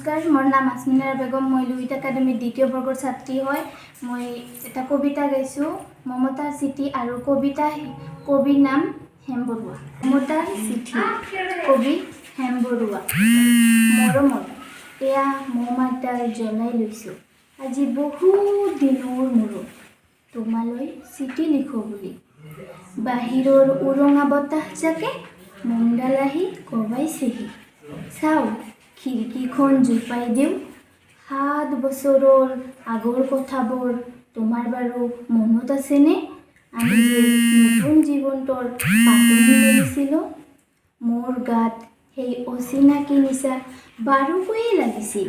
নমস্কাৰ, মোৰ নাম আসমিনা বেগম। মই লুইত একাডেমীৰ দ্বিতীয় বৰ্গৰ ছাত্ৰী হয়। মই এটা কবিতা গাইছোঁ, মমতাৰ চিঠি, আৰু কবিৰ নাম হেম বৰুৱা। মমতাৰ চিঠি, কবি হেম বৰুৱা। মৰমৰ এয়া মৌমাতাল জ্বলাই লৈছোঁ, আজি বহুত দিনৰ মূৰত তোমালৈ চিঠি লিখোঁ বুলি। বাহিৰৰ উৰঙা বতাহজাকে মনডাল আহি কবাইছেহি। চাওঁ, খিৰিকীখন জোপাই দিওঁ, 7 বছৰৰ আগৰ কথাবোৰ তোমাৰ বাৰু মনত আছেনে? আমি যে নতুন জীৱন্তৰ পাতনি মেলিছিলোঁ। মোৰ গাত সেই অচিনাকি নিচা বাৰুকৈয়ে লাগিছিল।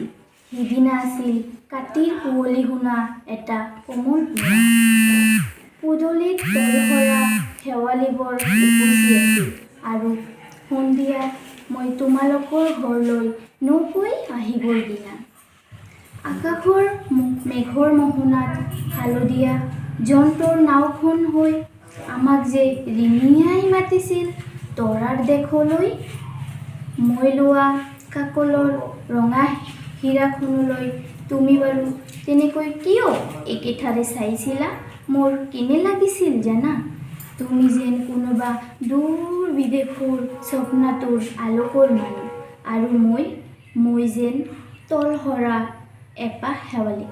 সিদিনা আছিল কাতিৰ কুঁৱলী শুনা এটা কোমল পুৱা। পদূলিত তলসৰা শেৱালিবোৰ উপচি আছিল, আৰু সন্ধিয়াত মই তোমালোকৰ ঘৰলৈ নকৈ আহিবৰ দিনা। আকাশৰ মেঘৰ মোহনাত হালধীয়া যন্ত্ৰৰ নাওখন হৈ আমাক যে ৰিঙিয়াই মাতিছিল তৰাৰ দেশলৈ। মই লোৱা কাকলৰ ৰঙা হীৰাখনলৈ তুমি বাৰু তেনেকৈ কিয় একেঠাৰে চাইছিলা? মোৰ কেনে লাগিছিল জানা? তুমি যেন কোনোবা দূৰ বিদেশৰ স্বপ্নাতুৰ আলোকৰ মানুহ, আৰু মই যেন তলসৰা এপাহ শেৱালি।